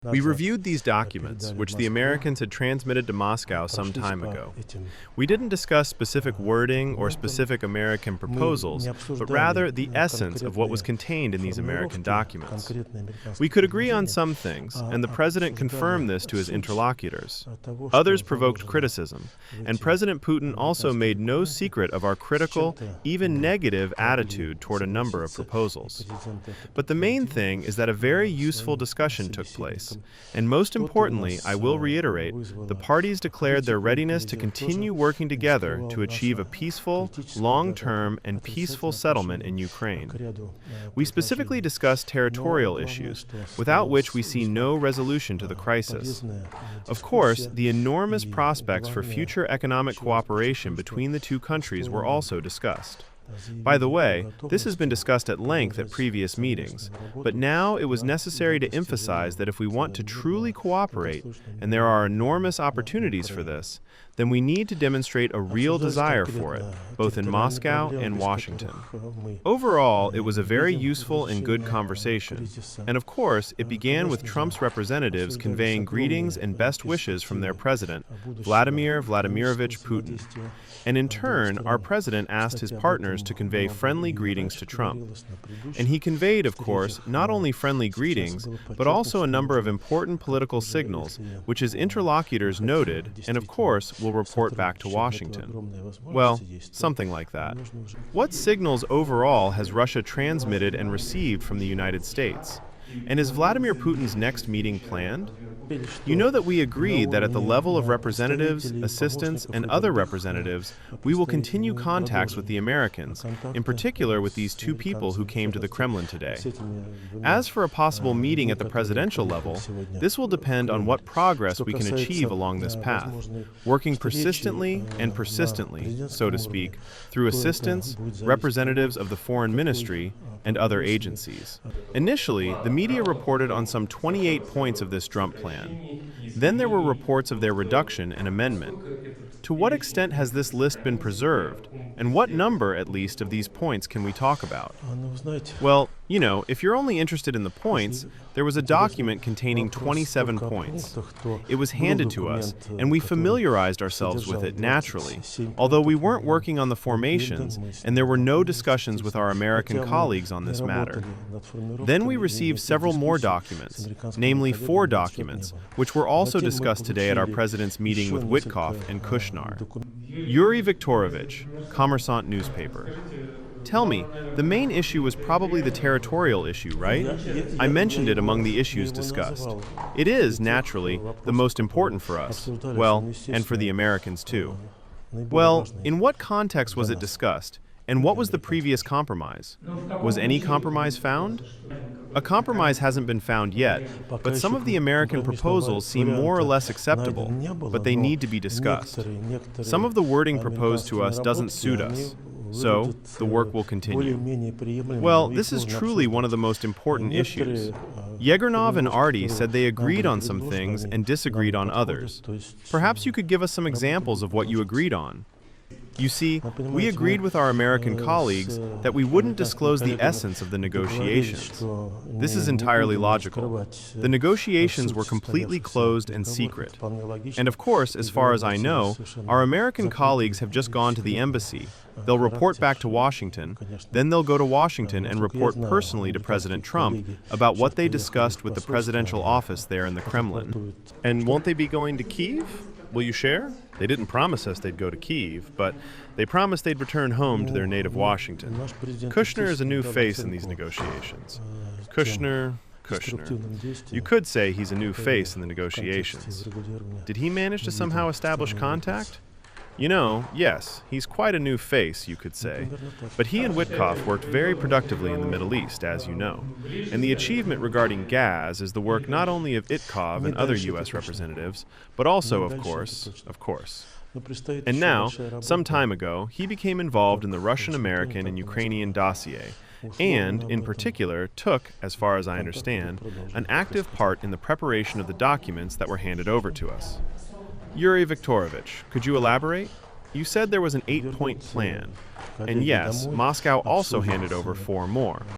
We reviewed these documents, which the Americans had transmitted to Moscow some time ago. We didn't discuss specific wording or specific American proposals, but rather the essence of what was contained in these American documents. We could agree on some things, and the president confirmed this to his interlocutors. Others provoked criticism, and President Putin also made no secret of our critical, even negative attitude toward a number of proposals. But the main thing is that a very useful discussion took place. And most importantly, I will reiterate, the parties declared their readiness to continue working together to achieve a peaceful, long-term, and peaceful settlement in Ukraine. We specifically discussed territorial issues, without which we see no resolution to the crisis. Of course, the enormous prospects for future economic cooperation between the two countries were also discussed. By the way, this has been discussed at length at previous meetings, but now it was necessary to emphasize that if we want to truly cooperate, and there are enormous opportunities for this, then we need to demonstrate a real desire for it, both in Moscow and Washington. Overall, it was a very useful and good conversation, and of course, it began with Trump's representatives conveying greetings and best wishes from their president, Vladimir Vladimirovich Putin. And in turn, our president asked his partners to convey friendly greetings to Trump. And he conveyed, of course, not only friendly greetings, but also a number of important political signals, which his interlocutors noted, and of course, will report back to Washington. Well, something like that. What signals overall has Russia transmitted and received from the United States? And is Vladimir Putin's next meeting planned? You know that we agreed that at the level of representatives, assistants, and other representatives, we will continue contacts with the Americans, in particular with these two people who came to the Kremlin today. As for a possible meeting at the presidential level, this will depend on what progress we can achieve along this path, working persistently, so to speak, through assistants, representatives of the foreign ministry, and other agencies. Initially, the media reported on some 28 points of this Trump plan. Then there were reports of their reduction and amendment. To what extent has this list been preserved, and what number, at least, of these points can we talk about? Well, you know, if you're only interested in the points, there was a document containing 27 points. It was handed to us, and we familiarized ourselves with it naturally, although we weren't working on the formations, and there were no discussions with our American colleagues on this matter. Then we received several more documents, namely 4 documents, which were also discussed today at our president's meeting with Witkoff and Kushner. Yuri Viktorovich, Kommersant newspaper. Tell me, the main issue was probably the territorial issue, right? I mentioned it among the issues discussed. It is, naturally, the most important for us, well, and for the Americans too. Well, in what context was it discussed, and what was the previous compromise? Was any compromise found? A compromise hasn't been found yet, but some of the American proposals seem more or less acceptable, but they need to be discussed. Some of the wording proposed to us doesn't suit us, so the work will continue. Well, this is truly one of the most important issues. Yegorov and Arty said they agreed on some things and disagreed on others. Perhaps you could give us some examples of what you agreed on. You see, we agreed with our American colleagues that we wouldn't disclose the essence of the negotiations. This is entirely logical. The negotiations were completely closed and secret. And of course, as far as I know, our American colleagues have just gone to the embassy. They'll report back to Washington, then they'll go to Washington and report personally to President Trump about what they discussed with the presidential office there in the Kremlin. And won't they be going to Kyiv? Will you share? They didn't promise us they'd go to Kyiv, but they promised they'd return home to their native Washington. Kushner is a new face in these negotiations. Kushner. You could say he's a new face in the negotiations. Did he manage to somehow establish contact? You know, yes, he's quite a new face, you could say. But he and Witkoff worked very productively in the Middle East, as you know. And the achievement regarding gas is the work not only of Itkov and other U.S. representatives, but also, of course. And now, some time ago, he became involved in the Russian-American and Ukrainian dossier, and, in particular, took, as far as I understand, an active part in the preparation of the documents that were handed over to us. Yuri Viktorovich, could you elaborate? You said there was an 8-point plan, and yes, Moscow also handed over 4 more.